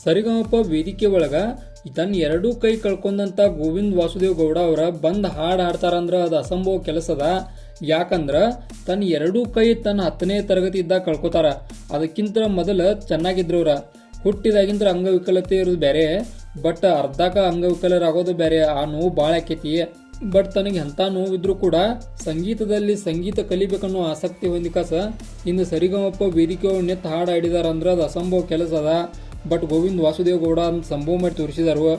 ಸರಿಗಮಪ ವೇದಿಕೆ ಒಳಗ ತನ್ನ ಎರಡೂ ಕೈ ಕಳ್ಕೊಂಡಂತ ಗೋವಿಂದ್ ವಾಸುದೇವ್ ಗೌಡ ಅವರ ಬಂದ್ ಹಾಡು ಹಾಡ್ತಾರಂದ್ರ ಅದು ಅಸಂಭವ ಕೆಲಸದ. ಯಾಕಂದ್ರ ತನ್ನ ಎರಡೂ ಕೈ ತನ್ನ 10ನೇ ತರಗತಿ ಇದ್ದಾಗ ಕಳ್ಕೊತಾರ. ಅದಕ್ಕಿಂತ ಮೊದಲ ಚೆನ್ನಾಗಿದ್ರವ್ರ. ಹುಟ್ಟಿದಾಗಿಂತ ಅಂಗವಿಕಲತೆ ಇರೋದು ಬೇರೆ, ಬಟ್ ಅರ್ಧಕ ಅಂಗವಿಕಲರಾಗೋದು ಬೇರೆ. ಆ ನೋವು ಭಾಳ ಆಕೈತಿ. ಬಟ್ ತನಗೆ ಎಂಥ ನೋವಿದ್ರು ಕೂಡ ಸಂಗೀತದಲ್ಲಿ ಸಂಗೀತ ಕಲಿಬೇಕನ್ನೋ ಆಸಕ್ತಿ ಹೊಂದಿಕಾಸ ಇನ್ನು ಸರಿಗಮಪ ವೇದಿಕೆ ನೆತ್ತು ಹಾಡು ಹಾಡಿದಾರಂದ್ರೆ ಅದು ಅಸಂಭವ ಕೆಲಸ ಅದ. ಬಟ್ ಗೋವಿಂದ್ ವಾಸುದೇವ್ ಗೌಡ ಅಂತ ಸಂಭವ ಮಾಡಿ ತೋರಿಸಿದಾರು.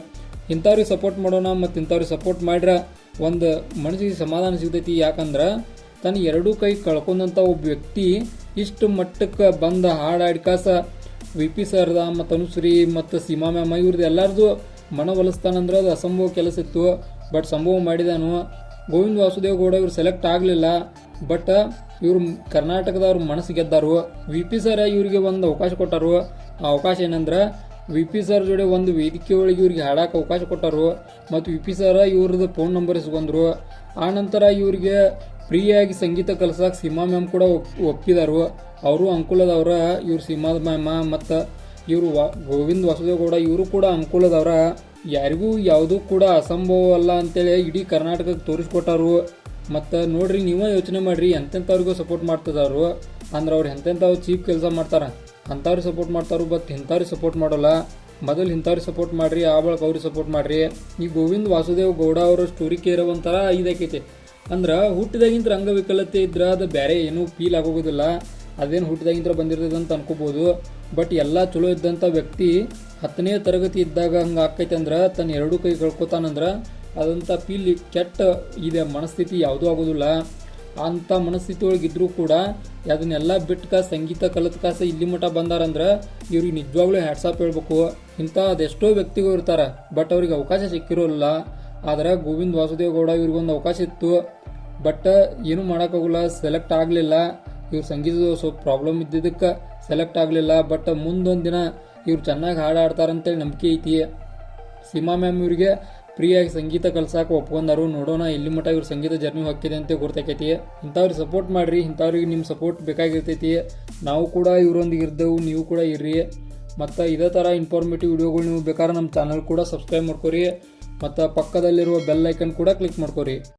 ಇಂಥವ್ರಿಗೆ ಸಪೋರ್ಟ್ ಮಾಡೋಣ ಮತ್ತು ಇಂಥವ್ರಿಗೆ ಸಪೋರ್ಟ್ ಮಾಡ್ರೆ ಒಂದು ಮನಸ್ಸಿಗೆ ಸಮಾಧಾನ ಸಿಗ್ತೈತಿ. ಯಾಕಂದ್ರೆ ತನ್ನ ಎರಡೂ ಕೈ ಕಳ್ಕೊಂಡಂಥ ಒಬ್ಬ ವ್ಯಕ್ತಿ ಇಷ್ಟು ಮಟ್ಟಕ್ಕೆ ಬಂದ ಹಾಡು ಹಾಡ್ಕಾಸ VP ಸರ್ದ ಮತ್ತು ಅನುಶ್ರೀ ಮತ್ತು ಸೀಮಾ ಮ್ಯಾಮ್ ಇವ್ರದ್ದು ಎಲ್ಲರದು ಮನವೊಲಿಸ್ತಾನಂದ್ರೆ ಅದು ಅಸಂಭವ ಕೆಲಸ ಇತ್ತು. ಬಟ್ ಸಂಭವ ಮಾಡಿದಾನು. ಗೋವಿಂದ್ ವಾಸುದೇವ್ ಗೌಡ ಇವ್ರು ಸೆಲೆಕ್ಟ್ ಆಗಲಿಲ್ಲ. ಬಟ್ ಇವರು ಕರ್ನಾಟಕದವ್ರ ಮನಸ್ಸು ಗೆದ್ದಾರು. VP ಸರ್ ಇವ್ರಿಗೆ ಒಂದು ಅವಕಾಶ ಕೊಟ್ಟರು. ಆ ಅವಕಾಶ ಏನಂದ್ರೆ VP ಸರ್ ಜೋಡಿ ಒಂದು ವೇದಿಕೆ ಒಳಗೆ ಇವ್ರಿಗೆ ಹಾಡಕ್ಕೆ ಅವಕಾಶ ಕೊಟ್ಟರು. ಮತ್ತು VP ಸರ್ ಇವ್ರದ್ದು ಫೋನ್ ನಂಬರ್ ಇಸ್ಕೊಂಡ್ರು. ಆ ನಂತರ ಇವ್ರಿಗೆ ಫ್ರೀಯಾಗಿ ಸಂಗೀತ ಕಲಿಸಕ್ಕೆ ಸೀಮಾ ಮ್ಯಾಮ್ ಕೂಡ ಒಪ್ಪಿದಾರು. ಅವರು ಅನುಕೂಲದವ್ರ. ಇವ್ರು ಸೀಮಾ ಮ್ಯಾಮ ಮತ್ತು ಇವರು ಗೋವಿಂದ್ ವಾಸುದೇವ್ ಗೌಡ ಇವರು ಕೂಡ ಅನುಕೂಲದವ್ರ. ಯಾರಿಗೂ ಯಾವುದೂ ಕೂಡ ಅಸಂಭವ ಅಲ್ಲ ಅಂತೇಳಿ ಇಡೀ ಕರ್ನಾಟಕಕ್ಕೆ ತೋರಿಸ್ಕೊಟ್ಟಾರು. ಮತ್ತು ನೋಡ್ರಿ, ನೀವೇ ಯೋಚನೆ ಮಾಡಿರಿ, ಎಂತೆಂಥವ್ರಿಗೂ ಸಪೋರ್ಟ್ ಮಾಡ್ತಿದಾರು. ಅಂದ್ರೆ ಅವ್ರು ಎಂತೆಂಥವ್ರು ಚೀಪ್ ಕೆಲಸ ಮಾಡ್ತಾರೆ ಅಂಥವ್ರಿಗೆ ಸಪೋರ್ಟ್ ಮಾಡ್ತಾರೆ. ಬಟ್ ಇಂಥವ್ರಿಗೆ ಸಪೋರ್ಟ್ ಮಾಡೋಲ್ಲ. ಮೊದಲು ಇಂಥವ್ರಿಗೆ ಸಪೋರ್ಟ್ ಮಾಡಿರಿ, ಆ ಬಳಿಕ ಅವ್ರಿಗೆ ಸಪೋರ್ಟ್ ಮಾಡಿರಿ. ಈ ಗೋವಿಂದ್ ವಾಸುದೇವ್ ಗೌಡ ಅವರ ಸ್ಟೋರಿ ಕೇರೋ ಒಂಥರ ಇದಾಕೈತಿ. ಅಂದ್ರೆ ಹುಟ್ಟಿದಾಗಿಂತ ಅಂಗವಿಕಲತೆ ಇದ್ರೆ ಅದು ಬೇರೆ ಏನೂ ಫೀಲ್ ಆಗೋಗೋದಿಲ್ಲ. ಅದೇನು ಹುಟ್ಟಿದಾಗಿಂತ ಬಂದಿರ್ತದೆ ಅಂತ ಅನ್ಕೋಬೋದು. ಬಟ್ ಎಲ್ಲ ಚಲೋ ಇದ್ದಂಥ ವ್ಯಕ್ತಿ 10ನೇ ತರಗತಿ ಇದ್ದಾಗ ಹಂಗೆ ಆಕೈತೆ ಅಂದ್ರೆ ತನ್ನ ಎರಡೂ ಕೈ ಕಳ್ಕೊತಾನಂದ್ರೆ ಅದಂಥ ಫೀಲ್ ಕೆಟ್ಟ ಇದೆ ಮನಸ್ಥಿತಿ ಯಾವುದೂ ಆಗೋದಿಲ್ಲ. ಅಂಥ ಮನಸ್ಥಿತಿ ಒಳಗಿದ್ರೂ ಕೂಡ ಅದನ್ನೆಲ್ಲ ಬಿಟ್ಟು ಸಂಗೀತ ಕಲಿತ ಕಾಸ ಇಲ್ಲಿ ಮಟ್ಟ ಬಂದಾರಂದ್ರೆ ಇವ್ರಿಗೆ ನಿಜವಾಗ್ಲೂ ಹ್ಯಾಟ್ಸಾಪ್ ಹೇಳ್ಬೇಕು. ಇಂಥ ಅದೆಷ್ಟೋ ವ್ಯಕ್ತಿಗಳು ಇರ್ತಾರೆ, ಬಟ್ ಅವ್ರಿಗೆ ಅವಕಾಶ ಸಿಕ್ಕಿರೋಲ್ಲ. ಆದರೆ ಗೋವಿಂದ್ ವಾಸುದೇವ್ ಗೌಡ ಇವ್ರಿಗೊಂದು ಅವಕಾಶ ಇತ್ತು. ಬಟ್ ಏನೂ ಮಾಡೋಕ್ಕಾಗಲ್ಲ, ಸೆಲೆಕ್ಟ್ ಆಗಲಿಲ್ಲ. ಇವ್ರು ಸಂಗೀತದ ಸ್ವಲ್ಪ ಪ್ರಾಬ್ಲಮ್ ಇದ್ದಿದ್ದಕ್ಕೆ ಸೆಲೆಕ್ಟ್ ಆಗಲಿಲ್ಲ. ಬಟ್ ಮುಂದೊಂದು ದಿನ ಇವ್ರು ಚೆನ್ನಾಗಿ ಹಾಡು ಹಾಡ್ತಾರಂತೇಳಿ ನಂಬಿಕೆ ಐತಿ. ಸೀಮಾ ಮ್ಯಾಮ್ ಇವ್ರಿಗೆ ಫ್ರೀಯಾಗಿ ಸಂಗೀತ ಕಲ್ಸಕ್ಕೆ ಒಪ್ಕೊಂಡಾರು. ನೋಡೋಣ ಎಲ್ಲಿ ಮಟ್ಟ ಇವ್ರ ಸಂಗೀತ ಜರ್ನಿ ಹೋಗ್ತಿದೆ ಅಂತ ಗೊತ್ತಾಕೈತಿ. ಇಂಥವ್ರಿಗೆ ಸಪೋರ್ಟ್ ಮಾಡಿರಿ. ಇಂಥವ್ರಿಗೆ ನಿಮ್ಮ ಸಪೋರ್ಟ್ ಬೇಕಾಗಿರ್ತೈತಿ. ನಾವು ಕೂಡ ಇವರೊಂದಿಗೆ ಇರ್ದೆವು, ನೀವು ಕೂಡ ಇರ್ರಿ. ಮತ್ತು ಇದೇ ಥರ ಇನ್ಫಾರ್ಮೇಟಿವ್ ವಿಡಿಯೋಗಳು ನೀವು ಬೇಕಾದ್ರೆ ನಮ್ಮ ಚಾನಲ್ ಕೂಡ ಸಬ್ಸ್ಕ್ರೈಬ್ ಮಾಡ್ಕೊರಿ. ಮತ್ತು ಪಕ್ಕದಲ್ಲಿರುವ ಬೆಲ್ ಐಕನ್ ಕೂಡ ಕ್ಲಿಕ್ ಮಾಡ್ಕೊರಿ.